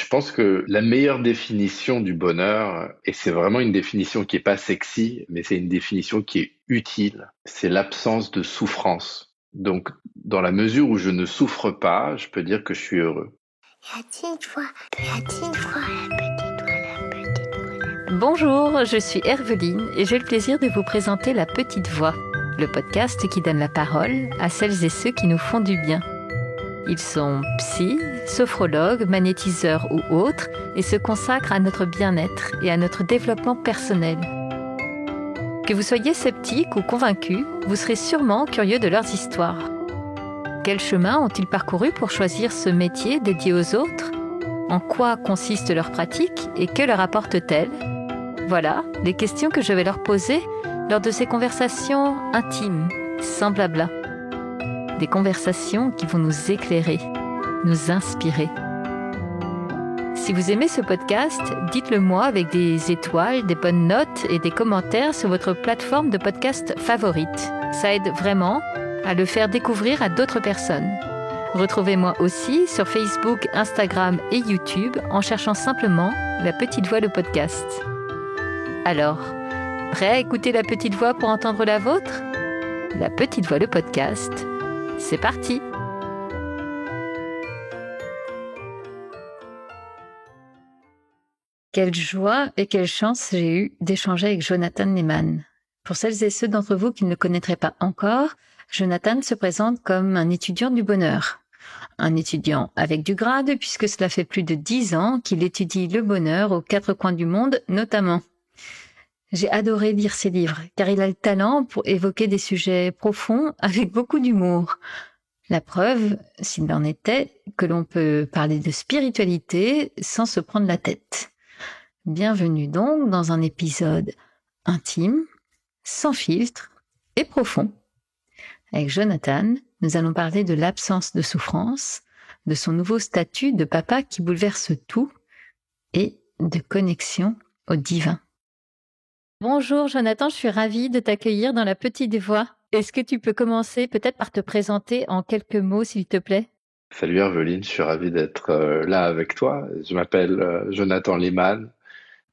Je pense que la meilleure définition du bonheur, et c'est vraiment une définition qui est pas sexy, mais c'est une définition qui est utile, c'est l'absence de souffrance. Donc, dans la mesure où je ne souffre pas, je peux dire que je suis heureux. Bonjour, je suis Herveline et j'ai le plaisir de vous présenter La Petite Voix, le podcast qui donne la parole à celles et ceux qui nous font du bien. Ils sont psy, sophrologues, magnétiseurs ou autres et se consacrent à notre bien-être et à notre développement personnel. Que vous soyez sceptique ou convaincu, vous serez sûrement curieux de leurs histoires. Quel chemin ont-ils parcouru pour choisir ce métier dédié aux autres ? En quoi consiste leur pratique et que leur apporte-t-elle ? Voilà les questions que je vais leur poser lors de ces conversations intimes, sans blabla. Des conversations qui vont nous éclairer, nous inspirer. Si vous aimez ce podcast, dites-le moi avec des étoiles, des bonnes notes et des commentaires sur votre plateforme de podcast favorite. Ça aide vraiment à le faire découvrir à d'autres personnes. Retrouvez-moi aussi sur Facebook, Instagram et YouTube en cherchant simplement La Petite Voix le podcast. Alors, prêt à écouter La Petite Voix pour entendre la vôtre ? La Petite Voix le podcast, c'est parti ! Quelle joie et quelle chance j'ai eu d'échanger avec Jonathan Lehman. Pour celles et ceux d'entre vous qui ne le connaîtraient pas encore, Jonathan se présente comme un étudiant du bonheur. Un étudiant avec du grade puisque cela fait plus de 10 ans qu'il étudie le bonheur aux 4 coins du monde notamment. J'ai adoré lire ses livres car il a le talent pour évoquer des sujets profonds avec beaucoup d'humour. La preuve, s'il en était, que l'on peut parler de spiritualité sans se prendre la tête. Bienvenue donc dans un épisode intime, sans filtre et profond. Avec Jonathan, nous allons parler de l'absence de souffrance, de son nouveau statut de papa qui bouleverse tout et de connexion au divin. Bonjour Jonathan, je suis ravie de t'accueillir dans La Petite Voix. Est-ce que tu peux commencer peut-être par te présenter en quelques mots s'il te plaît ? Salut Herveline, je suis ravi d'être là avec toi. Je m'appelle Jonathan Lehman,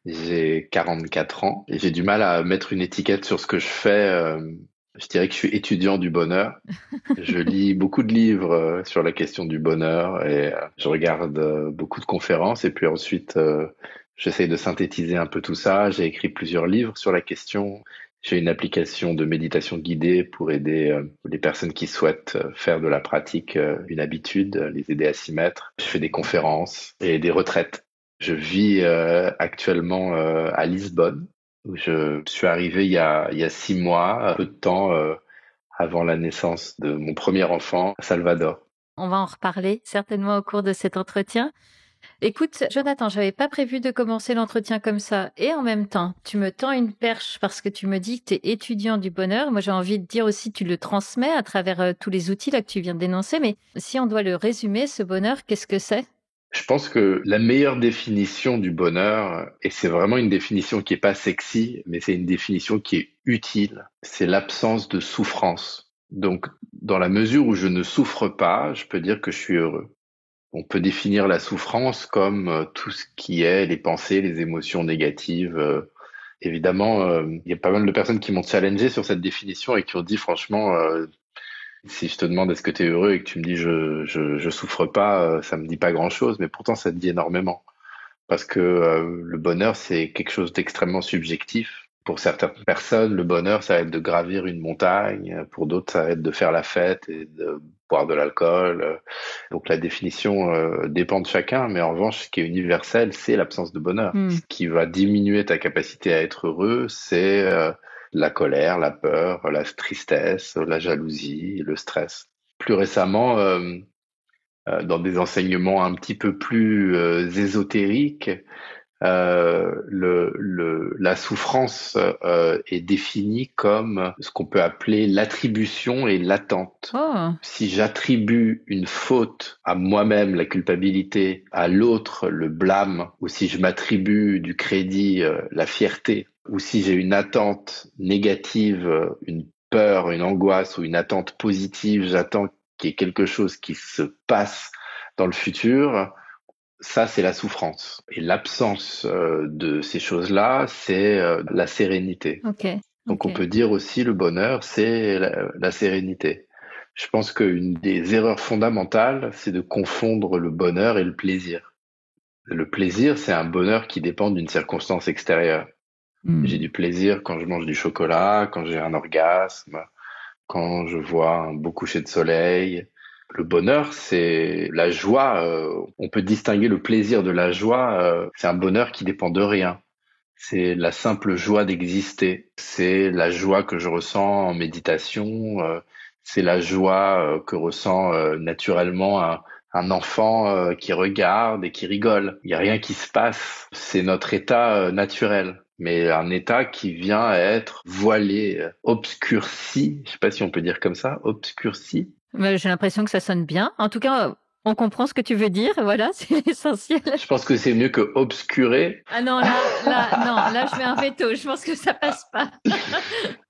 j'ai 44 ans et j'ai du mal à mettre une étiquette sur ce que je fais. Je dirais que je suis étudiant du bonheur. Je lis beaucoup de livres sur la question du bonheur et je regarde beaucoup de conférences et puis ensuite j'essaye de synthétiser un peu tout ça. J'ai écrit plusieurs livres sur la question. J'ai une application de méditation guidée pour aider les personnes qui souhaitent faire de la pratique une habitude, les aider à s'y mettre. Je fais des conférences et des retraites. Je vis actuellement à Lisbonne, où je suis arrivé il y a 6 mois, peu de temps avant la naissance de mon premier enfant, à Salvador. On va en reparler certainement au cours de cet entretien. Écoute, Jonathan, j'avais pas prévu de commencer l'entretien comme ça. Et en même temps, tu me tends une perche parce que tu me dis que tu es étudiant du bonheur. Moi, j'ai envie de dire aussi, tu le transmets à travers tous les outils là que tu viens de dénoncer. Mais si on doit le résumer, ce bonheur, qu'est-ce que c'est ? Je pense que la meilleure définition du bonheur, et c'est vraiment une définition qui est pas sexy, mais c'est une définition qui est utile, c'est l'absence de souffrance. Donc, dans la mesure où je ne souffre pas, je peux dire que je suis heureux. On peut définir la souffrance comme tout ce qui est les pensées, les émotions négatives. Évidemment, il y a pas mal de personnes qui m'ont challengé sur cette définition et qui ont dit franchement, si je te demande est-ce que tu es heureux et que tu me dis je souffre pas, ça me dit pas grand-chose, mais pourtant ça te dit énormément. Parce que le bonheur, c'est quelque chose d'extrêmement subjectif. Pour certaines personnes, le bonheur, ça va être de gravir une montagne. Pour d'autres, ça va être de faire la fête et de boire de l'alcool. Donc la définition dépend de chacun, mais en revanche, ce qui est universel, c'est l'absence de bonheur. Ce qui va diminuer ta capacité à être heureux, c'est la colère, la peur, la tristesse, la jalousie, le stress. Plus récemment, dans des enseignements un petit peu plus ésotériques, la souffrance est définie comme ce qu'on peut appeler l'attribution et l'attente. Oh. Si j'attribue une faute à moi-même, la culpabilité, à l'autre, le blâme, ou si je m'attribue du crédit, la fierté, ou si j'ai une attente négative, une peur, une angoisse ou une attente positive, j'attends qu'il y ait quelque chose qui se passe dans le futur, Ça, c'est la souffrance. Et l'absence de ces choses-là, c'est la sérénité. Ok, Donc on ok. peut dire aussi le bonheur, c'est la sérénité. Je pense qu'une des erreurs fondamentales, c'est de confondre le bonheur et le plaisir. Le plaisir, c'est un bonheur qui dépend d'une circonstance extérieure. J'ai Hmm. du plaisir quand je mange du chocolat, quand j'ai un orgasme, quand je vois un beau coucher de soleil. Le bonheur, c'est la joie. On peut distinguer le plaisir de la joie. C'est un bonheur qui dépend de rien. C'est la simple joie d'exister. C'est la joie que je ressens en méditation. C'est la joie que ressent naturellement un enfant qui regarde et qui rigole. Il n'y a rien qui se passe. C'est notre état naturel. Mais un état qui vient à être voilé, obscurci, je sais pas si on peut dire comme ça, obscurci. Mais j'ai l'impression que ça sonne bien. En tout cas, on comprend ce que tu veux dire. Voilà, c'est essentiel. Je pense que c'est mieux que obscuré. Ah non, non, là, je mets un veto. Je pense que ça passe pas.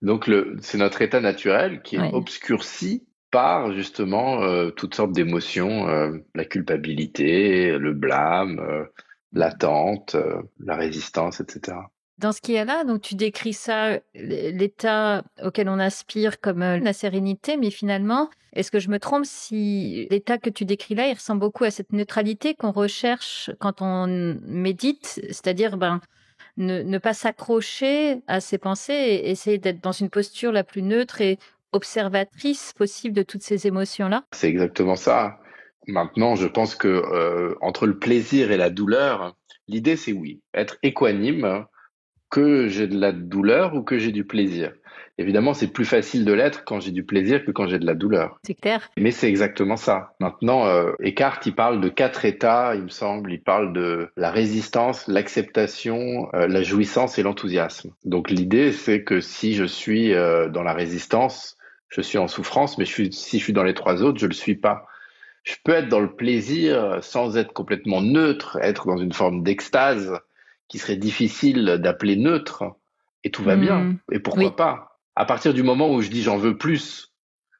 Donc c'est notre état naturel qui est Ouais. obscurci par justement toutes sortes d'émotions, la culpabilité, le blâme, l'attente, la résistance, etc. Dans ce qui est là, donc tu décris ça, l'état auquel on aspire comme la sérénité, mais finalement, est-ce que je me trompe si l'état que tu décris là, il ressemble beaucoup à cette neutralité qu'on recherche quand on médite, c'est-à-dire ne pas s'accrocher à ses pensées et essayer d'être dans une posture la plus neutre et observatrice possible de toutes ces émotions-là? C'est exactement ça. Maintenant, je pense que entre le plaisir et la douleur, l'idée c'est oui, être équanime, que j'ai de la douleur ou que j'ai du plaisir. Évidemment, c'est plus facile de l'être quand j'ai du plaisir que quand j'ai de la douleur. C'est clair? Mais c'est exactement ça. Maintenant, Eckhart, il parle de 4 états, il me semble. Il parle de la résistance, l'acceptation, la jouissance et l'enthousiasme. Donc l'idée, c'est que si je suis dans la résistance, je suis en souffrance, mais si je suis dans les 3 autres, je le suis pas. Je peux être dans le plaisir sans être complètement neutre, être dans une forme d'extase qui serait difficile d'appeler neutre, et tout va bien. Hmm. Et Oui. pourquoi pas? À partir du moment où je dis j'en veux plus,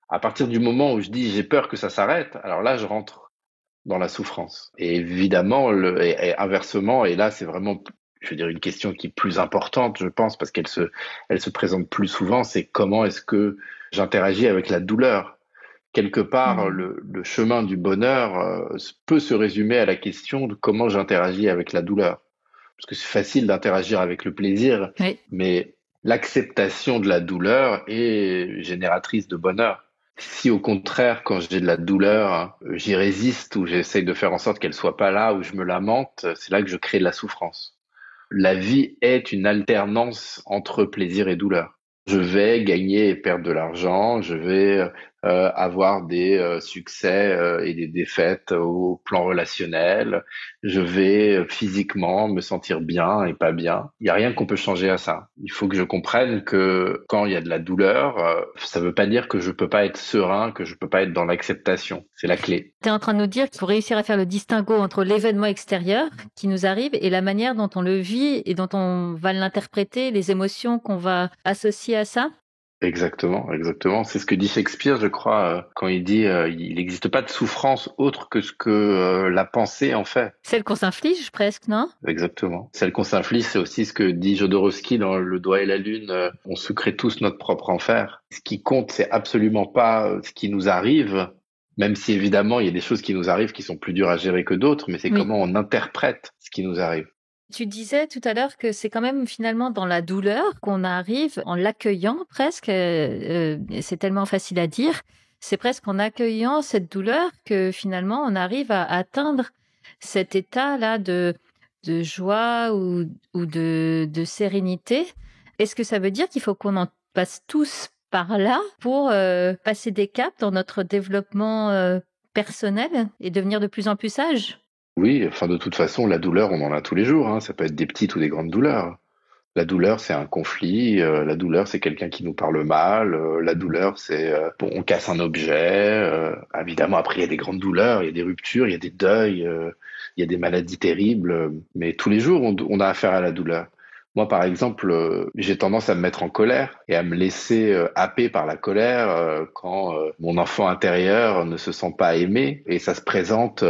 à partir du moment où je dis j'ai peur que ça s'arrête, alors là je rentre dans la souffrance. Et évidemment, et inversement, et là c'est vraiment, je veux dire, une question qui est plus importante, je pense, parce elle se présente plus souvent, c'est comment est-ce que j'interagis avec la douleur. Quelque part, Hmm. le chemin du bonheur peut se résumer à la question de comment j'interagis avec la douleur. Parce que c'est facile d'interagir avec le plaisir, Oui. mais l'acceptation de la douleur est génératrice de bonheur. Si au contraire, quand j'ai de la douleur, j'y résiste ou j'essaye de faire en sorte qu'elle soit pas là ou je me lamente, c'est là que je crée de la souffrance. La vie est une alternance entre plaisir et douleur. Je vais gagner et perdre de l'argent, je vais avoir des succès et des défaites au plan relationnel, je vais physiquement me sentir bien et pas bien. Il n'y a rien qu'on peut changer à ça. Il faut que je comprenne que quand il y a de la douleur, ça ne veut pas dire que je peux pas être serein, que je peux pas être dans l'acceptation. C'est la clé. Tu es en train de nous dire qu'il faut réussir à faire le distinguo entre l'événement extérieur qui nous arrive et la manière dont on le vit et dont on va l'interpréter, les émotions qu'on va associer à ça. Exactement, exactement. C'est ce que dit Shakespeare, je crois, quand il dit il n'existe pas de souffrance autre que ce que la pensée en fait. Celle qu'on s'inflige presque, non? Exactement. Celle qu'on s'inflige, c'est aussi ce que dit Jodorowsky dans Le Doigt et la Lune. On se crée tous notre propre enfer. Ce qui compte, c'est absolument pas ce qui nous arrive, même si évidemment il y a des choses qui nous arrivent qui sont plus dures à gérer que d'autres, mais c'est Oui. comment on interprète ce qui nous arrive. Tu disais tout à l'heure que c'est quand même finalement dans la douleur qu'on arrive en l'accueillant presque. C'est tellement facile à dire. C'est presque en accueillant cette douleur que finalement on arrive à atteindre cet état-là de joie ou de sérénité. Est-ce que ça veut dire qu'il faut qu'on en passe tous par là pour passer des caps dans notre développement personnel et devenir de plus en plus sage? Oui, enfin de toute façon, la douleur, on en a tous les jours, hein. Ça peut être des petites ou des grandes douleurs. La douleur, c'est un conflit. La douleur, c'est quelqu'un qui nous parle mal. La douleur, c'est bon, on casse un objet. Évidemment, après, il y a des grandes douleurs, il y a des ruptures, il y a des deuils, il y a des maladies terribles. Mais tous les jours, on a affaire à la douleur. Moi, par exemple, j'ai tendance à me mettre en colère et à me laisser happer par la colère quand mon enfant intérieur ne se sent pas aimé. Et ça se présente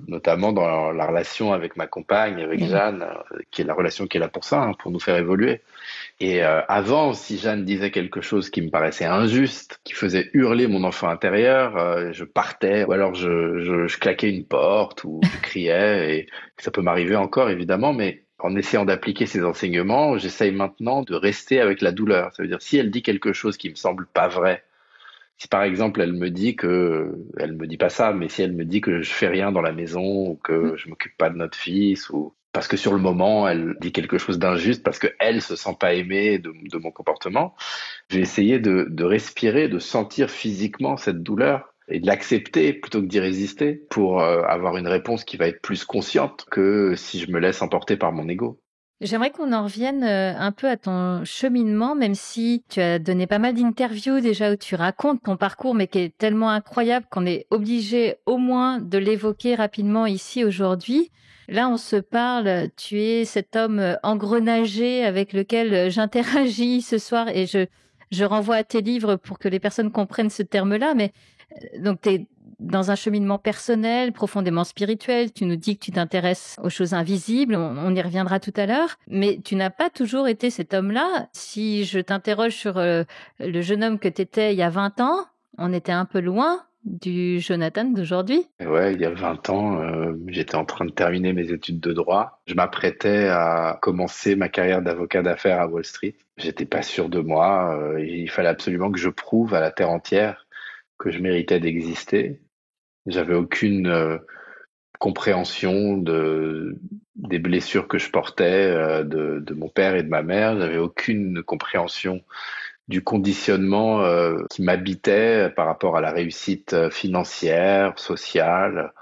notamment dans la relation avec ma compagne, avec Eh oui. Jeanne, qui est la relation qui est là pour ça, hein, pour nous faire évoluer. Et avant, si Jeanne disait quelque chose qui me paraissait injuste, qui faisait hurler mon enfant intérieur, je partais, ou alors je claquais une porte, ou je criais, et ça peut m'arriver encore évidemment, mais en essayant d'appliquer ces enseignements, j'essaye maintenant de rester avec la douleur. Ça veut dire, si elle dit quelque chose qui me semble pas vrai, si par exemple elle me dit pas ça, mais si elle me dit que je fais rien dans la maison, ou que je m'occupe pas de notre fils, ou parce que sur le moment elle dit quelque chose d'injuste, parce que elle se sent pas aimée de mon comportement, j'ai essayé de respirer, de sentir physiquement cette douleur et de l'accepter plutôt que d'y résister pour avoir une réponse qui va être plus consciente que si je me laisse emporter par mon ego. J'aimerais qu'on en revienne un peu à ton cheminement, même si tu as donné pas mal d'interviews déjà où tu racontes ton parcours, mais qui est tellement incroyable qu'on est obligé au moins de l'évoquer rapidement ici aujourd'hui. Là, on se parle, tu es cet homme engrenagé avec lequel j'interagis ce soir et je renvoie à tes livres pour que les personnes comprennent ce terme-là, mais donc tu es dans un cheminement personnel, profondément spirituel. Tu nous dis que tu t'intéresses aux choses invisibles. On y reviendra tout à l'heure. Mais tu n'as pas toujours été cet homme-là. Si je t'interroge sur le jeune homme que tu étais il y a 20 ans, on était un peu loin du Jonathan d'aujourd'hui. Et ouais, il y a 20 ans, j'étais en train de terminer mes études de droit. Je m'apprêtais à commencer ma carrière d'avocat d'affaires à Wall Street. J'étais pas sûr de moi. Il fallait absolument que je prouve à la terre entière que je méritais d'exister. J'avais aucune compréhension des blessures que je portais de mon père et de ma mère. J'avais aucune compréhension du conditionnement qui m'habitait par rapport à la réussite financière, sociale.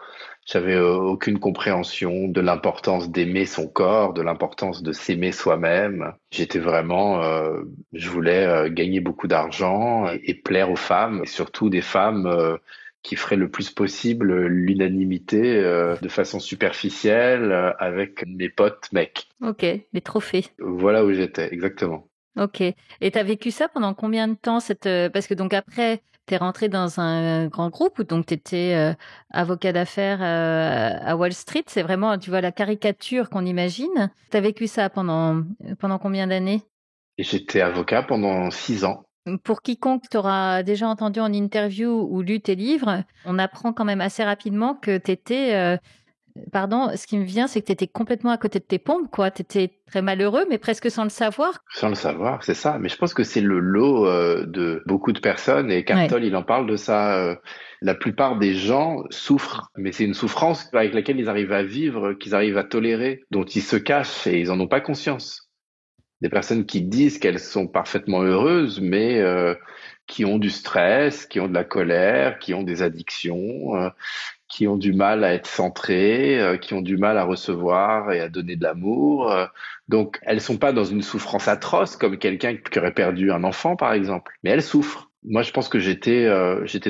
J'avais aucune compréhension de l'importance d'aimer son corps, de l'importance de s'aimer soi-même. J'étais vraiment, je voulais gagner beaucoup d'argent et plaire aux femmes, et surtout des femmes qui feraient le plus possible l'unanimité de façon superficielle avec mes potes mecs. Ok, les trophées. Voilà où j'étais, exactement. Ok. Et tu as vécu ça pendant combien de temps parce que donc après, tu es rentré dans un grand groupe où donc tu étais avocat d'affaires à Wall Street. C'est vraiment, tu vois, la caricature qu'on imagine. Tu as vécu ça pendant combien d'années? Et j'étais avocat pendant 6 ans. Pour quiconque t'aura déjà entendu en interview ou lu tes livres, on apprend quand même assez rapidement que tu étais pardon, ce qui me vient, c'est que tu étais complètement à côté de tes pompes, quoi. Tu étais très malheureux, mais presque sans le savoir. Sans le savoir, c'est ça. Mais je pense que c'est le lot de beaucoup de personnes, et Ouais. Cartol, il en parle de ça. La plupart des gens souffrent, mais c'est une souffrance avec laquelle ils arrivent à vivre, qu'ils arrivent à tolérer, dont ils se cachent et ils en ont pas conscience. Des personnes qui disent qu'elles sont parfaitement heureuses, mais qui ont du stress, qui ont de la colère, qui ont des addictions, qui ont du mal à être centrées, qui ont du mal à recevoir et à donner de l'amour. Donc, elles sont pas dans une souffrance atroce comme quelqu'un qui aurait perdu un enfant, par exemple, mais elles souffrent. Moi, je pense que j'étais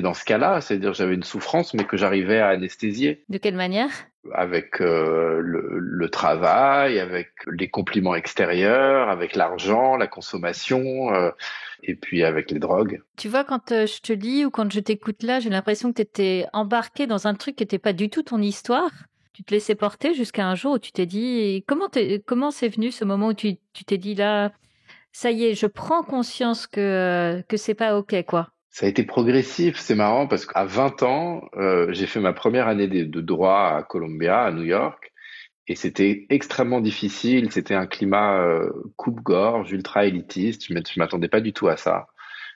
dans ce cas-là, c'est-à-dire j'avais une souffrance, mais que j'arrivais à anesthésier De quelle manière? avec le travail, avec les compliments extérieurs, avec l'argent, la consommation, et puis avec les drogues. Tu vois, quand je te lis ou quand je t'écoute là, j'ai l'impression que tu étais embarqué dans un truc qui n'était pas du tout ton histoire. Tu te laissais porter jusqu'à un jour où tu t'es dit, comment c'est venu ce moment où tu t'es dit là, ça y est, je prends conscience que c'est pas OK, quoi. Ça a été progressif, c'est marrant parce qu'à 20 ans, j'ai fait ma première année de droit à Columbia, à New York, et c'était extrêmement difficile. C'était un climat coupe-gorge, ultra élitiste. Je m'attendais pas du tout à ça.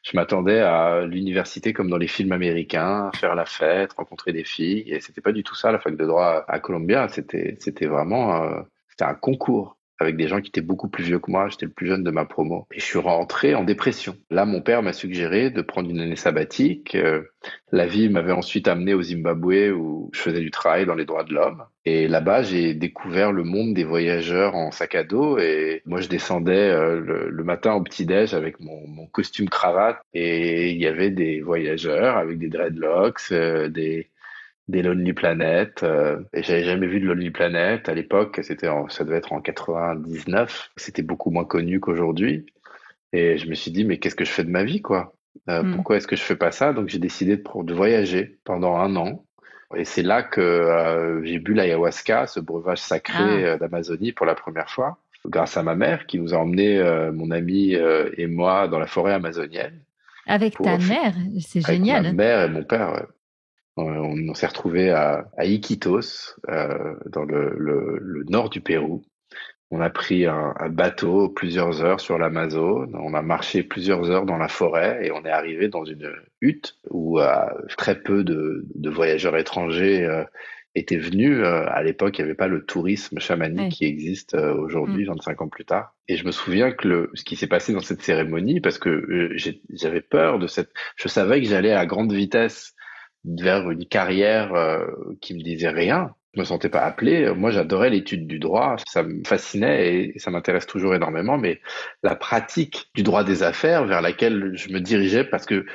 Je m'attendais à l'université comme dans les films américains, faire la fête, rencontrer des filles, et c'était pas du tout ça la fac de droit à Columbia. C'était vraiment c'était un concours avec des gens qui étaient beaucoup plus vieux que moi. J'étais le plus jeune de ma promo. Et je suis rentré en dépression. Là, mon père m'a suggéré de prendre une année sabbatique. La vie m'avait ensuite amené au Zimbabwe où je faisais du travail dans les droits de l'homme. Et là-bas, j'ai découvert le monde des voyageurs en sac à dos. Et moi, je descendais le matin au petit-déj avec mon costume cravate. Et il y avait des voyageurs avec des dreadlocks, des Lonely Planet, et j'avais jamais vu de Lonely Planet à l'époque. Ça devait être en 99. C'était beaucoup moins connu qu'aujourd'hui. Et je me suis dit, mais qu'est-ce que je fais de ma vie, quoi? Hmm. Pourquoi est-ce que je fais pas ça? Donc j'ai décidé de voyager pendant un an. Et c'est là que j'ai bu l'ayahuasca, ce breuvage sacré Ah, d'Amazonie pour la première fois, grâce à ma mère qui nous a emmenés, mon ami et moi, dans la forêt amazonienne avec ta pour mère, c'est avec ma génial. mère et mon père. Ouais. On s'est retrouvés à Iquitos, dans le nord du Pérou. On a pris un bateau plusieurs heures sur l'Amazone, on a marché plusieurs heures dans la forêt et on est arrivé dans une hutte où très peu de voyageurs étrangers étaient venus. À l'époque, il n'y avait pas le tourisme chamanique Ouais. qui existe Hmm. aujourd'hui, 25 ans plus tard. Et je me souviens que ce qui s'est passé dans cette cérémonie, parce que j'avais peur je savais que j'allais à grande vitesse vers une carrière qui me disait rien. Je me sentais pas appelé. Moi, j'adorais l'étude du droit. Ça me fascinait et ça m'intéresse toujours énormément. Mais la pratique du droit des affaires vers laquelle je me dirigeais parce que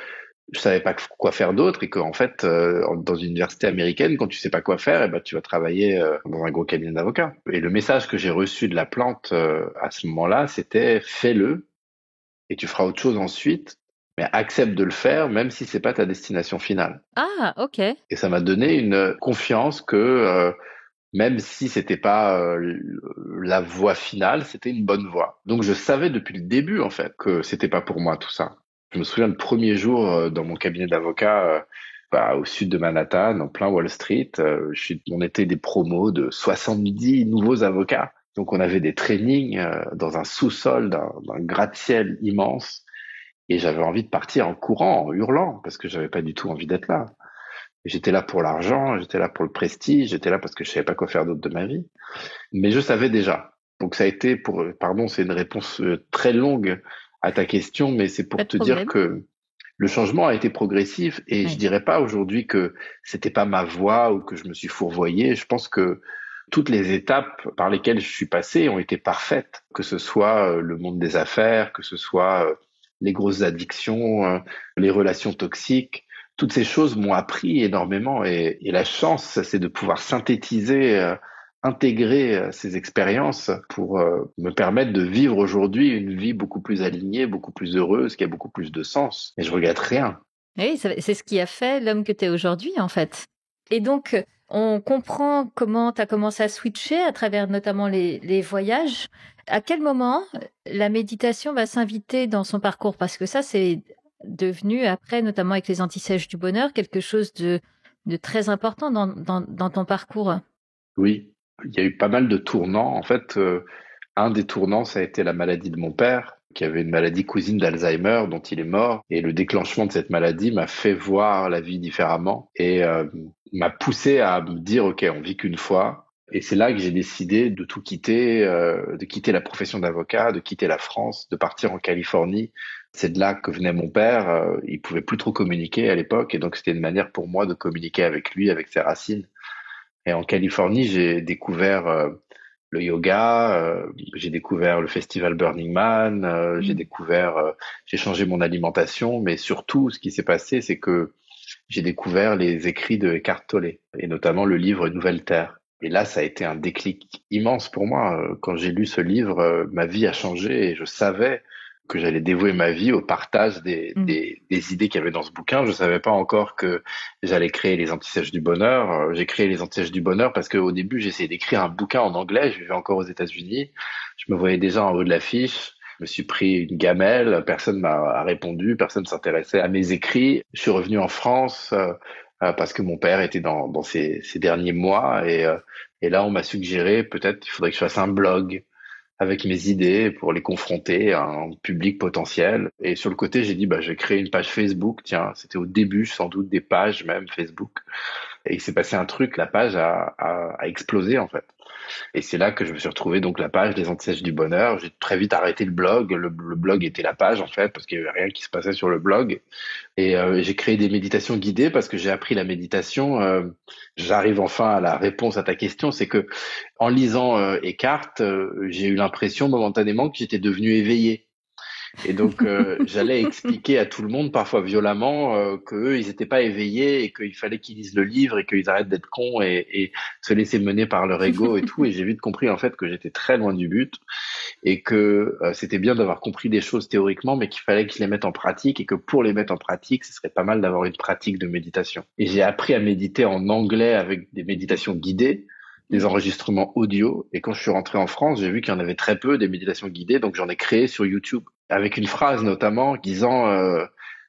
je savais pas quoi faire d'autre et qu'en fait, dans une université américaine, quand tu sais pas quoi faire, eh ben, tu vas travailler dans un gros cabinet d'avocats. Et le message que j'ai reçu de la plante à ce moment-là, c'était fais-le et tu feras autre chose ensuite, mais accepte de le faire même si c'est pas ta destination finale. Ah, ok. Et ça m'a donné une confiance que même si c'était pas la voie finale, c'était une bonne voie. Donc je savais depuis le début en fait que c'était pas pour moi tout ça. Je me souviens le premier jour dans mon cabinet d'avocat au sud de Manhattan, en plein Wall Street, on était des promos de 70 nouveaux avocats. Donc on avait des trainings dans un sous-sol d'un gratte-ciel immense et j'avais envie de partir en courant, en hurlant parce que j'avais pas du tout envie d'être là. J'étais là pour l'argent, j'étais là pour le prestige, j'étais là parce que je savais pas quoi faire d'autre de ma vie. Mais je savais déjà. Donc ça a été pardon, c'est une réponse très longue à ta question, mais c'est Pas pour de te dire problème. que le changement a été progressif et je Ouais. dirais pas aujourd'hui que c'était pas ma voie ou que je me suis fourvoyé. Je pense que toutes les étapes par lesquelles je suis passé ont été parfaites, que ce soit le monde des affaires, que ce soit les grosses addictions, les relations toxiques. Toutes ces choses m'ont appris énormément et la chance, c'est de pouvoir synthétiser, intégrer ces expériences pour me permettre de vivre aujourd'hui une vie beaucoup plus alignée, beaucoup plus heureuse, qui a beaucoup plus de sens. Et je regrette rien. Oui, c'est ce qui a fait l'homme que tu es aujourd'hui, en fait. Et donc, on comprend comment tu as commencé à switcher à travers notamment les voyages. À quel moment la méditation va s'inviter dans son parcours? Parce que ça, c'est devenu après, notamment avec les anti-sèches du bonheur, quelque chose de très important dans ton parcours. Oui, il y a eu pas mal de tournants. En fait, un des tournants, ça a été la maladie de mon père, qui avait une maladie cousine d'Alzheimer dont il est mort. Et le déclenchement de cette maladie m'a fait voir la vie différemment et m'a poussé à me dire, OK, on vit qu'une fois. Et c'est là que j'ai décidé de quitter la profession d'avocat, de quitter la France, de partir en Californie. C'est de là que venait mon père. Il pouvait plus trop communiquer à l'époque, et donc c'était une manière pour moi de communiquer avec lui, avec ses racines. Et en Californie, j'ai découvert le yoga, j'ai découvert le festival Burning Man, Mm. j'ai changé mon alimentation, mais surtout, ce qui s'est passé, c'est que j'ai découvert les écrits de Eckhart Tolle, et notamment le livre Nouvelle Terre. Et là, ça a été un déclic immense pour moi. Quand j'ai lu ce livre, ma vie a changé et je savais que j'allais dévouer ma vie au partage Mm. des idées qu'il y avait dans ce bouquin. Je savais pas encore que j'allais créer les Anti-Sèches du Bonheur. J'ai créé les Anti-Sèches du Bonheur parce qu'au début, j'essayais d'écrire un bouquin en anglais. Je vivais encore aux États-Unis. Je me voyais déjà en haut de l'affiche. Je me suis pris une gamelle, personne m'a répondu, personne s'intéressait à mes écrits. Je suis revenu en France parce que mon père était dans ses derniers mois et là on m'a suggéré peut-être il faudrait que je fasse un blog avec mes idées pour les confronter à un public potentiel. Et sur le côté, j'ai dit bah je vais créer une page Facebook. Tiens, c'était au début sans doute des pages même Facebook. Et il s'est passé un truc, la page a explosé en fait. Et c'est là que je me suis retrouvé donc la page des Anti-Sèches du Bonheur. J'ai très vite arrêté le blog. Le blog était la page en fait parce qu'il y avait rien qui se passait sur le blog. Et j'ai créé des méditations guidées parce que j'ai appris la méditation. J'arrive enfin à la réponse à ta question, c'est que en lisant Eckhart, j'ai eu l'impression momentanément que j'étais devenu éveillé. Et donc, j'allais expliquer à tout le monde, parfois violemment, qu'eux, ils n'étaient pas éveillés et qu'il fallait qu'ils lisent le livre et qu'ils arrêtent d'être cons et se laisser mener par leur ego et tout. Et j'ai vite compris, en fait, que j'étais très loin du but et que c'était bien d'avoir compris des choses théoriquement, mais qu'il fallait que je les mette en pratique et que pour les mettre en pratique, ce serait pas mal d'avoir une pratique de méditation. Et j'ai appris à méditer en anglais avec des méditations guidées, des enregistrements audio. Et quand je suis rentré en France, j'ai vu qu'il y en avait très peu des méditations guidées, donc j'en ai créé sur YouTube avec une phrase notamment disant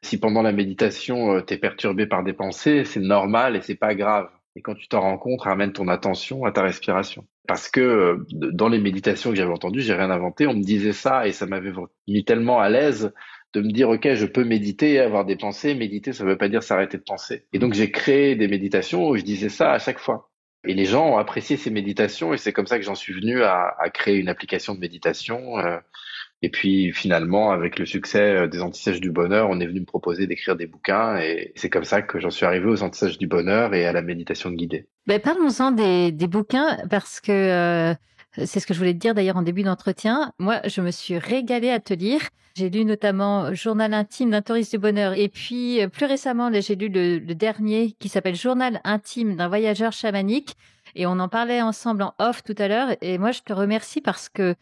si pendant la méditation t'es perturbé par des pensées, c'est normal et c'est pas grave. Et quand tu t'en rends compte, ramène ton attention à ta respiration. Parce que dans les méditations que j'avais entendues, j'ai rien inventé, on me disait ça et ça m'avait mis tellement à l'aise de me dire ok, je peux méditer et avoir des pensées. Méditer, ça veut pas dire s'arrêter de penser. Et donc j'ai créé des méditations où je disais ça à chaque fois. Et les gens ont apprécié ces méditations et c'est comme ça que j'en suis venu à créer une application de méditation. Et puis finalement, avec le succès des Anti-Sèches du Bonheur, on est venu me proposer d'écrire des bouquins et c'est comme ça que j'en suis arrivé aux Anti-Sèches du Bonheur et à la méditation guidée. Ben, parlons-en des bouquins, parce que c'est ce que je voulais te dire d'ailleurs en début d'entretien. Moi, je me suis régalée à te lire. J'ai lu notamment Journal intime d'un touriste du bonheur. Et puis, plus récemment, là, j'ai lu le dernier qui s'appelle Journal intime d'un voyageur chamanique. Et on en parlait ensemble en off tout à l'heure. Et moi, je te remercie parce que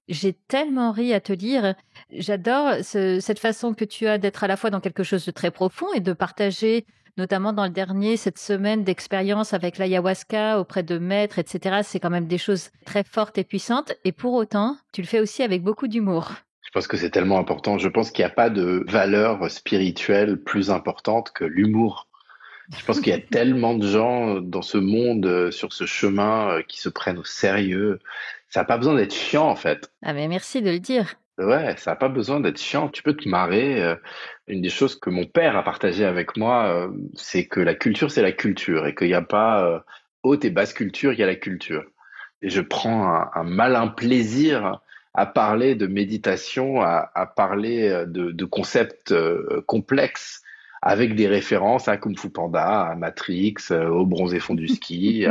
j'ai tellement ri à te lire. J'adore cette façon que tu as d'être à la fois dans quelque chose de très profond et de partager, notamment dans le dernier, cette semaine d'expérience avec l'ayahuasca auprès de maîtres, etc. C'est quand même des choses très fortes et puissantes. Et pour autant, tu le fais aussi avec beaucoup d'humour. Je pense que c'est tellement important. Je pense qu'il n'y a pas de valeur spirituelle plus importante que l'humour. Je pense qu'il y a tellement de gens dans ce monde, sur ce chemin, qui se prennent au sérieux. Ça n'a pas besoin d'être chiant, en fait. Ah mais merci de le dire. Ouais, ça n'a pas besoin d'être chiant. Tu peux te marrer. Une des choses que mon père a partagé avec moi, c'est que la culture, c'est la culture et qu'il n'y a pas haute et basse culture, il y a la culture. Et je prends un malin plaisir à parler de méditation, à parler de concepts complexes avec des références à Kung Fu Panda, à Matrix, au Bronzé fond du ski,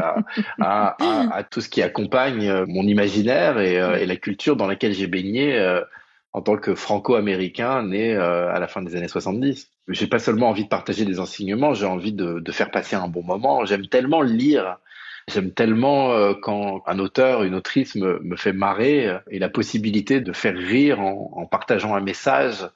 à tout ce qui accompagne mon imaginaire et la culture dans laquelle j'ai baigné en tant que franco-américain né à la fin des années 70. J'ai pas seulement envie de partager des enseignements, j'ai envie de faire passer un bon moment. J'aime tellement lire. J'aime tellement quand un auteur, une autrice me fait marrer et la possibilité de faire rire en partageant un message,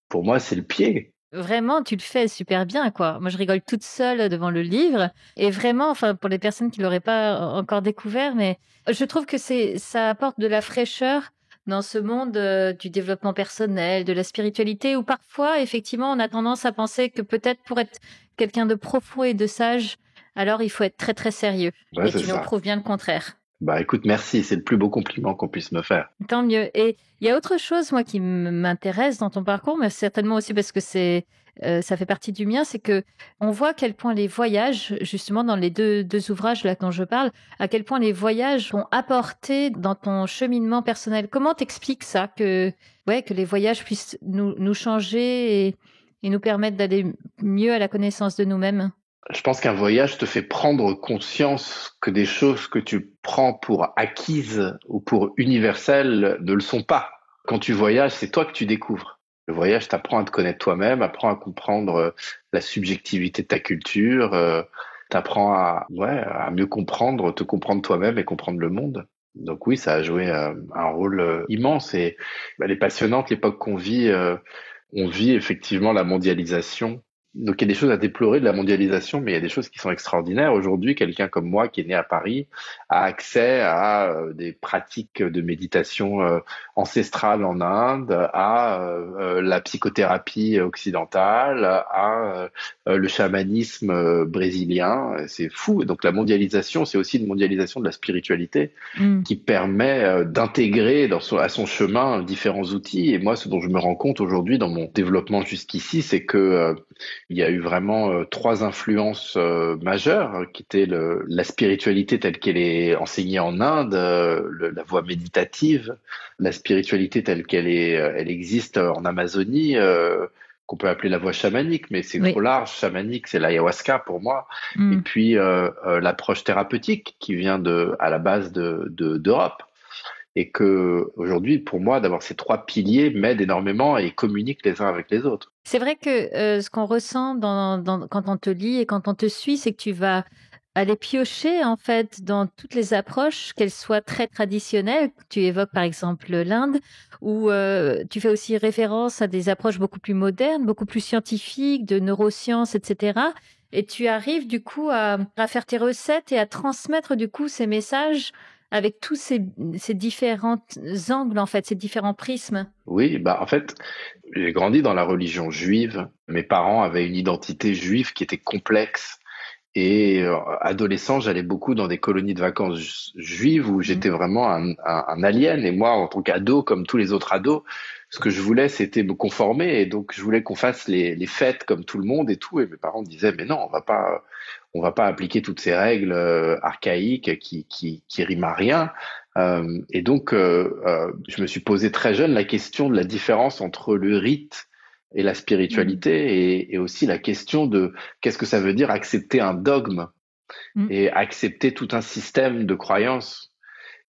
pour moi, c'est le pied. Vraiment, tu le fais super bien, quoi. Moi, je rigole toute seule devant le livre. Et vraiment, enfin, pour les personnes qui l'auraient pas encore découvert, mais je trouve que ça apporte de la fraîcheur dans ce monde du développement personnel, de la spiritualité, où parfois, effectivement, on a tendance à penser que peut-être pour être quelqu'un de profond et de sage, alors il faut être très, très sérieux. Ouais, Et c'est tu nous ça. prouves bien le contraire. Bah écoute, merci, c'est le plus beau compliment qu'on puisse me faire. Tant mieux. Et il y a autre chose, moi, qui m'intéresse dans ton parcours, mais certainement aussi parce que ça fait partie du mien, c'est que on voit à quel point les voyages, justement, dans les deux ouvrages là dont je parle, à quel point les voyages ont apporté dans ton cheminement personnel. Comment t'expliques ça, que les voyages puissent nous changer et nous permettre d'aller mieux à la connaissance de nous-mêmes? Je pense qu'un voyage te fait prendre conscience que des choses que tu prends pour acquises ou pour universelles ne le sont pas. Quand tu voyages, c'est toi que tu découvres. Le voyage t'apprend à te connaître toi-même, apprend à comprendre la subjectivité de ta culture, t'apprend à mieux comprendre, te comprendre toi-même et comprendre le monde. Donc oui, ça a joué un rôle immense et elle est passionnante l'époque qu'on vit. On vit effectivement la mondialisation. Donc il y a des choses à déplorer de la mondialisation, mais il y a des choses qui sont extraordinaires. Aujourd'hui, quelqu'un comme moi qui est né à Paris a accès à des pratiques de méditation ancestrale en Inde, à la psychothérapie occidentale, à le chamanisme brésilien. C'est fou. Donc la mondialisation, c'est aussi une mondialisation de la spiritualité qui permet d'intégrer à son chemin différents outils. Et moi, ce dont je me rends compte aujourd'hui dans mon développement jusqu'ici, c'est que il y a eu vraiment trois influences majeures qui étaient la spiritualité telle qu'elle est enseignée en Inde, la voie méditative, la spiritualité telle elle existe en Amazonie, qu'on peut appeler la voie chamanique, mais c'est Oui. trop large. Chamanique, c'est l'ayahuasca pour moi. Et Mm. puis l'approche thérapeutique qui vient à la base d'Europe. et que aujourd'hui, pour moi, d'avoir ces trois piliers m'aide énormément et communique les uns avec les autres. C'est vrai que ce qu'on ressent quand on te lit et quand on te suit, c'est que tu vas aller piocher en fait dans toutes les approches, qu'elles soient très traditionnelles. Tu évoques par exemple l'Inde, ou tu fais aussi référence à des approches beaucoup plus modernes, beaucoup plus scientifiques, de neurosciences, etc. Et tu arrives du coup à faire tes recettes et à transmettre du coup ces messages avec tous ces différents angles en fait, ces différents prismes. Oui, bah en fait, j'ai grandi dans la religion juive. Mes parents avaient une identité juive qui était complexe. Et adolescent, j'allais beaucoup dans des colonies de vacances juives où Mhm. j'étais vraiment un alien. Et moi, en tant qu'ado, comme tous les autres ados, ce que je voulais, c'était me conformer. Et donc, je voulais qu'on fasse les fêtes comme tout le monde et tout. Et mes parents me disaient, mais non, on va pas appliquer toutes ces règles archaïques qui riment à rien. Et donc, je me suis posé très jeune la question de la différence entre le rite et la Mhm. spiritualité et aussi la question de qu'est-ce que ça veut dire accepter un dogme Mhm. et accepter tout un système de croyances.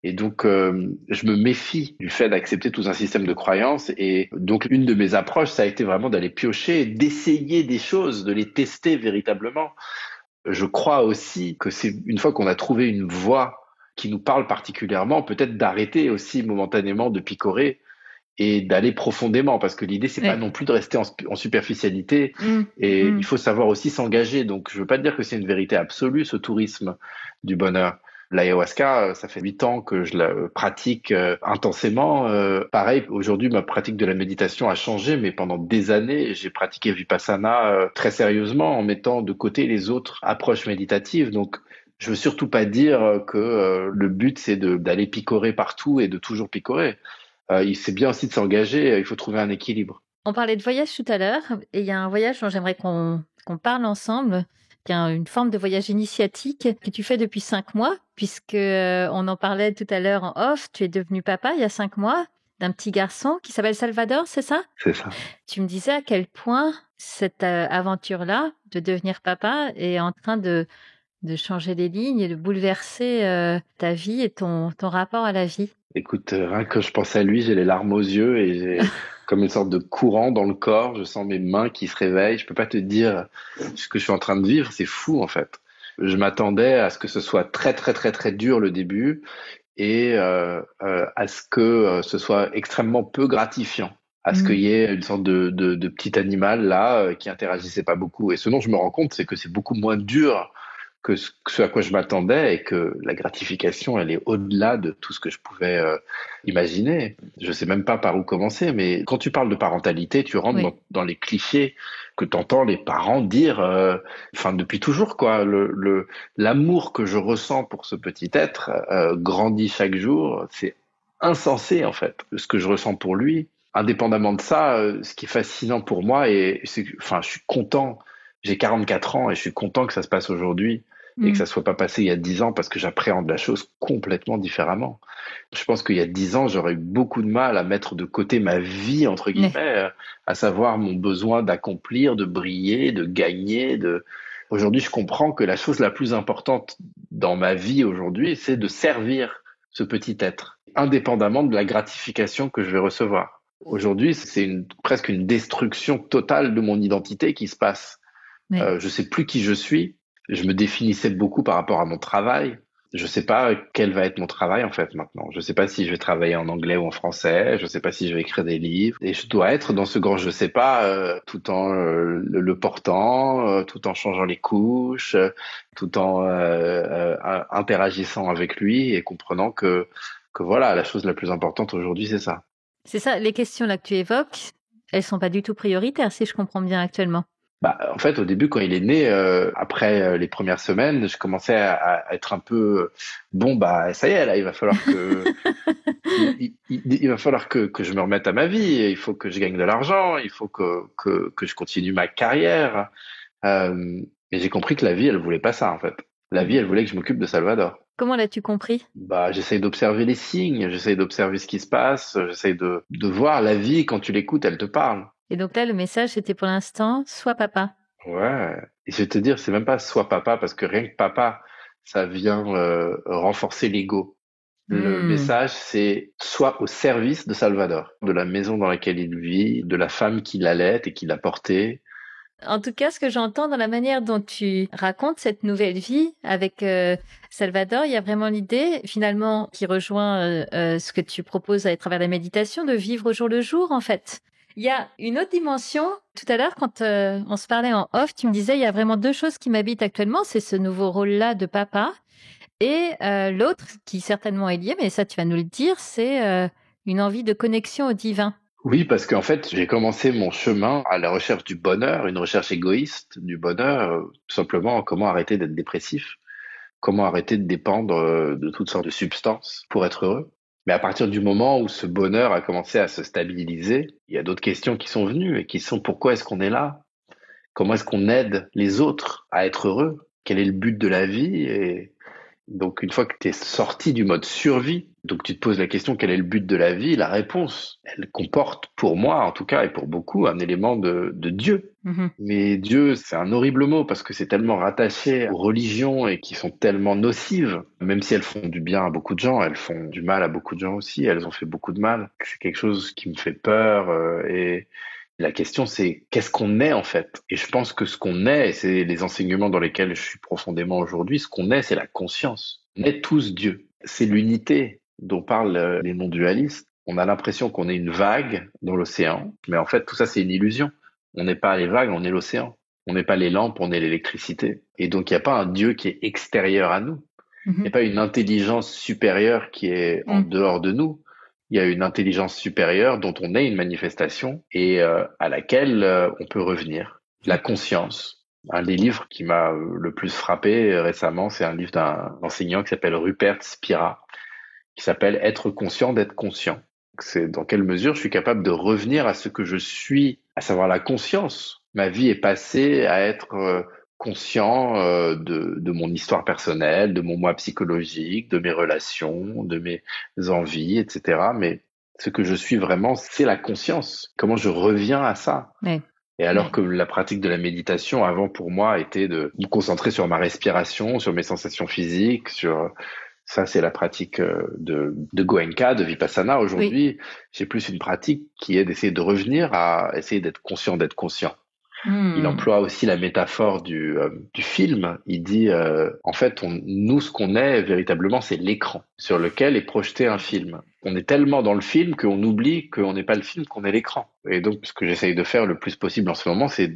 Et donc, je me méfie du fait d'accepter tout un système de croyances. Et donc, une de mes approches, ça a été vraiment d'aller piocher, d'essayer des choses, de les tester véritablement. Je crois aussi que c'est une fois qu'on a trouvé une voie qui nous parle particulièrement, peut-être d'arrêter aussi momentanément de picorer et d'aller profondément, parce que l'idée, c'est pas Ouais. non plus de rester en superficialité, Mhm. et il Mhm. faut savoir aussi s'engager. Donc, je veux pas dire que c'est une vérité absolue, ce tourisme du bonheur. L'ayahuasca, ça fait 8 ans que je la pratique intensément. Pareil, aujourd'hui, ma pratique de la méditation a changé, mais pendant des années, j'ai pratiqué Vipassana très sérieusement en mettant de côté les autres approches méditatives. Donc, je veux surtout pas dire que le but, c'est d'aller picorer partout et de toujours picorer. C'est bien aussi de s'engager, il faut trouver un équilibre. On parlait de voyage tout à l'heure, et il y a un voyage dont j'aimerais qu'on parle ensemble, qui est une forme de voyage initiatique que tu fais depuis 5 mois, puisque on en parlait tout à l'heure en off. Tu es devenu papa il y a 5 mois d'un petit garçon qui s'appelle Salvador, c'est ça? C'est ça. Tu me disais à quel point cette aventure-là de devenir papa est en train de changer les lignes et de bouleverser ta vie et ton rapport à la vie. Écoute, rien que je pense à lui, j'ai les larmes aux yeux et j'ai comme une sorte de courant dans le corps. Je sens mes mains qui se réveillent. Je peux pas te dire ce que je suis en train de vivre. C'est fou, en fait. Je m'attendais à ce que ce soit très, très, très, très dur le début et à ce que ce soit extrêmement peu gratifiant. À ce qu'il Mm. y ait une sorte de petit animal là qui interagissait pas beaucoup. Et ce dont je me rends compte, c'est que c'est beaucoup moins dur que ce à quoi je m'attendais et que la gratification, elle est au-delà de tout ce que je pouvais imaginer. Je sais même pas par où commencer, mais quand tu parles de parentalité, tu rentres Oui. dans les clichés que t'entends les parents dire, enfin depuis toujours quoi. L'amour que je ressens pour ce petit être grandit chaque jour. C'est insensé en fait ce que je ressens pour lui. Indépendamment de ça, ce qui est fascinant pour moi et enfin je suis content. J'ai 44 ans et je suis content que ça se passe aujourd'hui et que Mm. ça soit pas passé il y a 10 ans parce que j'appréhende la chose complètement différemment. Je pense qu'il y a 10 ans, j'aurais eu beaucoup de mal à mettre de côté ma vie, entre guillemets, Ouais. à savoir mon besoin d'accomplir, de briller, de gagner, de... Aujourd'hui, je comprends que la chose la plus importante dans ma vie aujourd'hui, c'est de servir ce petit être, indépendamment de la gratification que je vais recevoir. Aujourd'hui, c'est presque une destruction totale de mon identité qui se passe. Ouais. Je sais plus qui je suis. Je me définissais beaucoup par rapport à mon travail. Je sais pas quel va être mon travail en fait maintenant. Je sais pas si je vais travailler en anglais ou en français. Je sais pas si je vais écrire des livres. Et je dois être dans ce grand je sais pas tout en le portant, tout en changeant les couches, tout en interagissant avec lui et comprenant que voilà la chose la plus importante aujourd'hui c'est ça. C'est ça, les questions là que tu évoques, elles sont pas du tout prioritaires, si je comprends bien actuellement. Bah, en fait, au début, quand il est né, après les premières semaines, je commençais à être un peu bon, bah ça y est, là, il va falloir que il va falloir que je me remette à ma vie. Il faut que je gagne de l'argent. Il faut que je continue ma carrière. Et j'ai compris que la vie, elle voulait pas ça, en fait. La vie, elle voulait que je m'occupe de Salvador. Comment l'as-tu compris? Bah, j'essaye d'observer les signes, j'essaye d'observer ce qui se passe, j'essaye de voir la vie quand tu l'écoutes, elle te parle. Et donc là, le message, c'était pour l'instant, sois papa. Ouais. Et je vais te dire, c'est même pas soit papa, parce que rien que papa, ça vient renforcer l'ego. Le Hmm. message, c'est soit au service de Salvador, de la maison dans laquelle il vit, de la femme qui l'allait et qui l'a porté. En tout cas, ce que j'entends dans la manière dont tu racontes cette nouvelle vie avec Salvador, il y a vraiment l'idée, finalement, qui rejoint ce que tu proposes à travers la méditation, de vivre au jour le jour, en fait. Il y a une autre dimension. Tout à l'heure, quand on se parlait en off, tu me disais, il y a vraiment deux choses qui m'habitent actuellement. C'est ce nouveau rôle-là de papa. Et l'autre, qui certainement est lié, mais ça, tu vas nous le dire, c'est une envie de connexion au divin. Oui, parce qu'en fait, j'ai commencé mon chemin à la recherche du bonheur, une recherche égoïste du bonheur, tout simplement comment arrêter d'être dépressif, comment arrêter de dépendre de toutes sortes de substances pour être heureux. Mais à partir du moment où ce bonheur a commencé à se stabiliser, il y a d'autres questions qui sont venues et qui sont pourquoi est-ce qu'on est là? Comment est-ce qu'on aide les autres à être heureux? Quel est le but de la vie? Et donc, une fois que tu es sorti du mode survie, donc tu te poses la question quel est le but de la vie? La réponse, elle comporte, pour moi en tout cas, et pour beaucoup, un élément de Dieu. Mhm. Mais Dieu, c'est un horrible mot parce que c'est tellement rattaché aux religions et qui sont tellement nocives, même si elles font du bien à beaucoup de gens, elles font du mal à beaucoup de gens aussi, elles ont fait beaucoup de mal. C'est quelque chose qui me fait peur et la question, c'est qu'est-ce qu'on est en fait? Et je pense que ce qu'on est, et c'est les enseignements dans lesquels je suis profondément aujourd'hui, ce qu'on est, c'est la conscience. On est tous Dieu. C'est l'unité dont parlent les non-dualistes. On a l'impression qu'on est une vague dans l'océan, mais en fait, tout ça, c'est une illusion. On n'est pas les vagues, on est l'océan. On n'est pas les lampes, on est l'électricité. Et donc, il n'y a pas un Dieu qui est extérieur à nous. Il n'y a Mhm. pas une intelligence supérieure qui est en Mhm. dehors de nous. Il y a une intelligence supérieure dont on est une manifestation et à laquelle on peut revenir. La conscience. Un des livres qui m'a le plus frappé récemment, c'est un livre d'un enseignant qui s'appelle Rupert Spira, qui s'appelle Être conscient d'être conscient. C'est dans quelle mesure je suis capable de revenir à ce que je suis, à savoir la conscience. Ma vie est passée à être conscient de mon histoire personnelle, de mon moi psychologique, de mes relations, de mes envies, etc. Mais ce que je suis vraiment, c'est la conscience. Comment je reviens à ça? Ouais. Et alors Ouais. que la pratique de la méditation avant pour moi était de me concentrer sur ma respiration, sur mes sensations physiques, sur ça, c'est la pratique de Goenka, de Vipassana. Oui. Aujourd'hui, j'ai plus une pratique qui est d'essayer de revenir à essayer d'être conscient d'être conscient. Il Hmm. emploie aussi la métaphore du film. Il dit, en fait, nous, ce qu'on est véritablement, c'est l'écran sur lequel est projeté un film. On est tellement dans le film qu'on oublie qu'on n'est pas le film, qu'on est l'écran. Et donc, ce que j'essaye de faire le plus possible en ce moment, c'est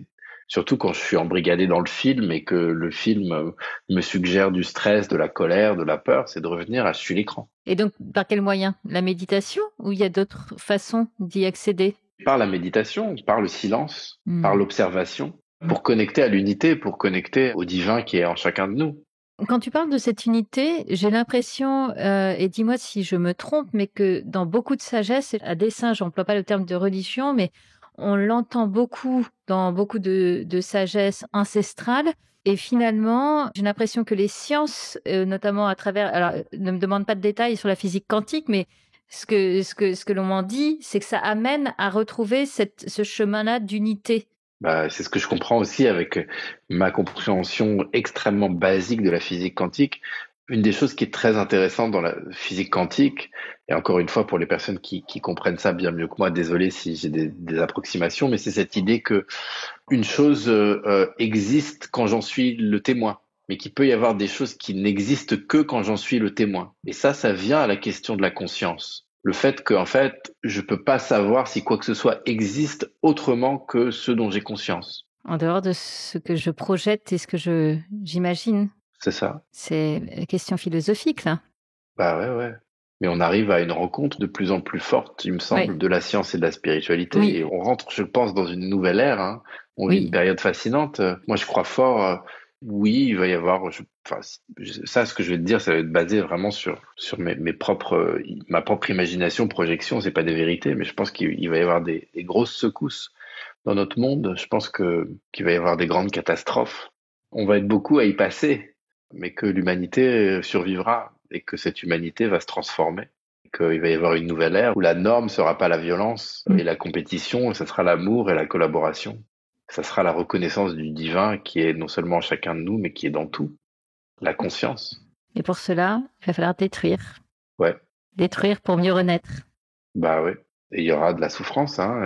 surtout quand je suis embrigadé dans le film et que le film me suggère du stress, de la colère, de la peur, c'est de revenir à je suis l'écran. Et donc, par quel moyen? La méditation ou il y a d'autres façons d'y accéder? Par la méditation, par le silence, par Hmm. l'observation, pour connecter à l'unité, pour connecter au divin qui est en chacun de nous. Quand tu parles de cette unité, j'ai l'impression, et dis-moi si je me trompe, mais que dans beaucoup de sagesse, et à dessein, j'emploie pas le terme de religion, mais on l'entend beaucoup dans beaucoup de sagesse ancestrale. Et finalement, j'ai l'impression que les sciences, notamment à travers, alors ne me demande pas de détails sur la physique quantique, mais ce que l'on m'en dit, c'est que ça amène à retrouver ce chemin-là d'unité. Bah, c'est ce que je comprends aussi avec ma compréhension extrêmement basique de la physique quantique. Une des choses qui est très intéressante dans la physique quantique, et encore une fois pour les personnes qui comprennent ça bien mieux que moi, désolé si j'ai des approximations, mais c'est cette idée que une chose existe quand j'en suis le témoin, mais qu'il peut y avoir des choses qui n'existent que quand j'en suis le témoin. Et ça vient à la question de la conscience. Le fait que, en fait, je peux pas savoir si quoi que ce soit existe autrement que ce dont j'ai conscience. En dehors de ce que je projette et ce que j'imagine. C'est ça. C'est une question philosophique, là. Bah ouais, ouais. Mais on arrive à une rencontre de plus en plus forte, il me Oui, semble, de la science et de la spiritualité. oui, Et on rentre, je pense, dans une nouvelle ère, hein. On vit une oui. période fascinante. Moi, je crois fort, oui, il va y avoir, enfin, ça, ce que je vais te dire, ça va être basé vraiment sur mes propres, ma propre imagination, projection. C'est pas des vérités, mais je pense qu'il va y avoir des grosses secousses dans notre monde. Je pense qu'il va y avoir des grandes catastrophes. On va être beaucoup à y passer, mais que l'humanité survivra et que cette humanité va se transformer. Qu'il va y avoir une nouvelle ère où la norme sera pas la violence et la compétition, ça sera l'amour et la collaboration. Ça sera la reconnaissance du divin qui est non seulement en chacun de nous, mais qui est dans tout. La conscience. Et pour cela, il va falloir détruire. Ouais. Détruire pour mieux renaître. Bah oui. Et il y aura de la souffrance, hein.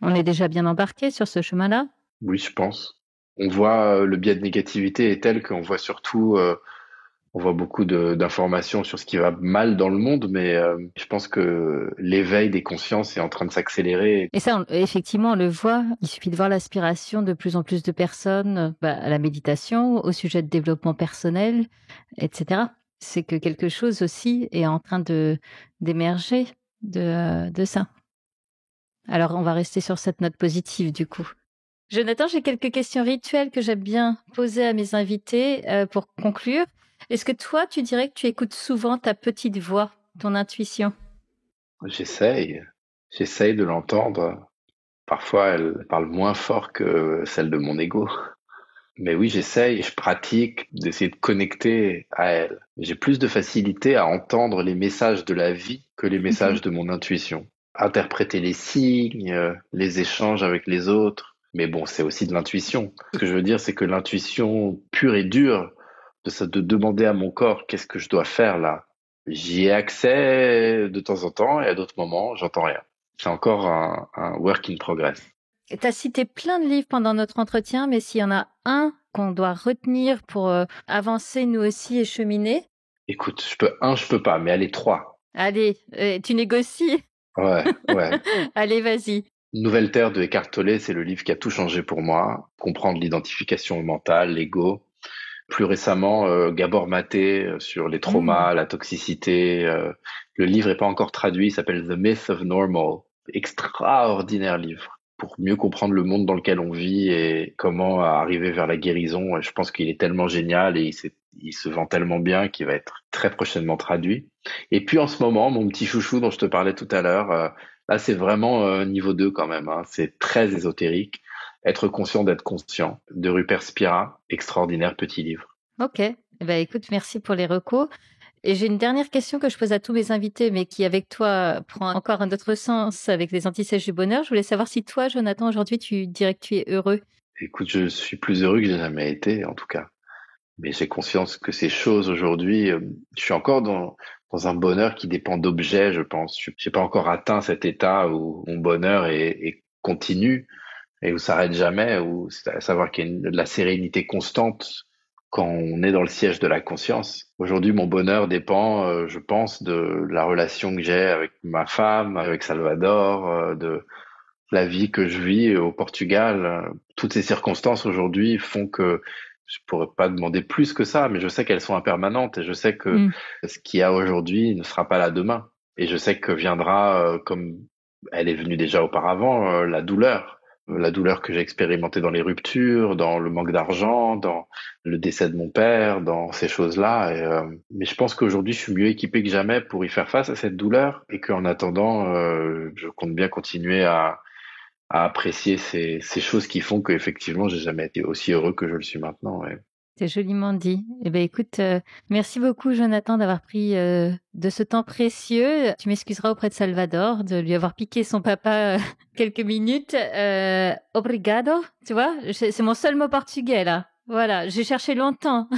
On est déjà bien embarqué sur ce chemin-là. Oui, je pense. On voit le biais de négativité est tel qu'on voit surtout, on voit beaucoup d'informations sur ce qui va mal dans le monde, mais je pense que l'éveil des consciences est en train de s'accélérer. Et ça, effectivement, on le voit. Il suffit de voir l'aspiration de plus en plus de personnes à la méditation, au sujet de développement personnel, etc. C'est que quelque chose aussi est en train d'émerger de ça. Alors, on va rester sur cette note positive, du coup. Jonathan, j'ai quelques questions rituelles que j'aime bien poser à mes invités pour conclure. Est-ce que toi, tu dirais que tu écoutes souvent ta petite voix, ton intuition? J'essaye, j'essaye de l'entendre. Parfois, elle parle moins fort que celle de mon ego. Mais oui, j'essaye, je pratique d'essayer de connecter à elle. J'ai plus de facilité à entendre les messages de la vie que les messages de mon intuition. Interpréter les signes, les échanges avec les autres. Mais bon, c'est aussi de l'intuition. Ce que je veux dire, c'est que l'intuition pure et dure de demander à mon corps qu'est-ce que je dois faire là. J'y ai accès de temps en temps et à d'autres moments, j'entends rien. C'est encore un work in progress. Tu as cité plein de livres pendant notre entretien, mais s'il y en a un qu'on doit retenir pour avancer nous aussi et cheminer. Écoute, je peux pas, mais allez, 3. Allez, tu négocies? Ouais. Allez, vas-y. Nouvelle Terre de Eckhart Tolle, c'est le livre qui a tout changé pour moi. Comprendre l'identification mentale, l'ego. Plus récemment, Gabor Maté sur les traumas, la toxicité. Le livre est pas encore traduit, il s'appelle The Myth of Normal. Extraordinaire livre pour mieux comprendre le monde dans lequel on vit et comment arriver vers la guérison. Je pense qu'il est tellement génial et il se vend tellement bien qu'il va être très prochainement traduit. Et puis en ce moment, mon petit chouchou dont je te parlais tout à l'heure, là c'est vraiment niveau 2 quand même, hein. C'est très ésotérique. Être conscient d'être conscient, de Rupert Spira, extraordinaire petit livre. Ok, écoute, merci pour les recos. Et j'ai une dernière question que je pose à tous mes invités, mais qui avec toi prend encore un autre sens avec les antisèches du bonheur. Je voulais savoir si toi, Jonathan, aujourd'hui, tu dirais que tu es heureux. Écoute, je suis plus heureux que j'ai jamais été, en tout cas. Mais j'ai conscience que ces choses aujourd'hui, je suis encore dans un bonheur qui dépend d'objets, je pense. J'ai pas encore atteint cet état où mon bonheur est continu et où ça s'arrête jamais, où c'est à savoir qu'il y a de la sérénité constante quand on est dans le siège de la conscience. Aujourd'hui, mon bonheur dépend, je pense, de la relation que j'ai avec ma femme, avec Salvador, de la vie que je vis au Portugal. Toutes ces circonstances aujourd'hui font que je pourrais pas demander plus que ça, mais je sais qu'elles sont impermanentes et je sais que ce qu'il y a aujourd'hui ne sera pas là demain. Et je sais que viendra, comme elle est venue déjà auparavant, la douleur que j'ai expérimentée dans les ruptures, dans le manque d'argent, dans le décès de mon père, dans ces choses-là. Mais je pense qu'aujourd'hui, je suis mieux équipé que jamais pour y faire face à cette douleur et qu'en attendant, je compte bien continuer à apprécier ces choses qui font qu'effectivement, j'ai jamais été aussi heureux que je le suis maintenant. Ouais. C'est joliment dit. Écoute, merci beaucoup, Jonathan, d'avoir pris de ce temps précieux. Tu m'excuseras auprès de Salvador de lui avoir piqué son papa quelques minutes. Obrigado, tu vois, c'est mon seul mot portugais, là. Voilà, j'ai cherché longtemps.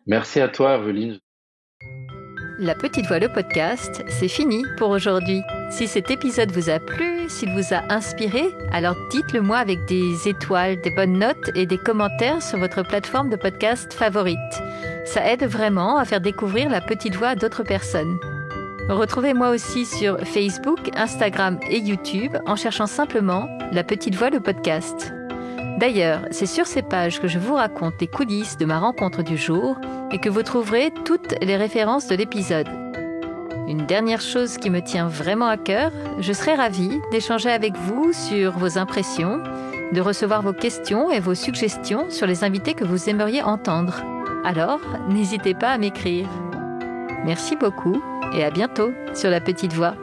Merci à toi, Aveline. La Petite Voix, le podcast, c'est fini pour aujourd'hui. Si cet épisode vous a plu, s'il vous a inspiré, alors dites-le moi avec des étoiles, des bonnes notes et des commentaires sur votre plateforme de podcast favorite. Ça aide vraiment à faire découvrir La Petite Voix à d'autres personnes. Retrouvez-moi aussi sur Facebook, Instagram et YouTube en cherchant simplement La Petite Voix, le podcast. D'ailleurs, c'est sur ces pages que je vous raconte les coulisses de ma rencontre du jour et que vous trouverez toutes les références de l'épisode. Une dernière chose qui me tient vraiment à cœur, je serais ravie d'échanger avec vous sur vos impressions, de recevoir vos questions et vos suggestions sur les invités que vous aimeriez entendre. Alors, n'hésitez pas à m'écrire. Merci beaucoup et à bientôt sur La Petite Voix.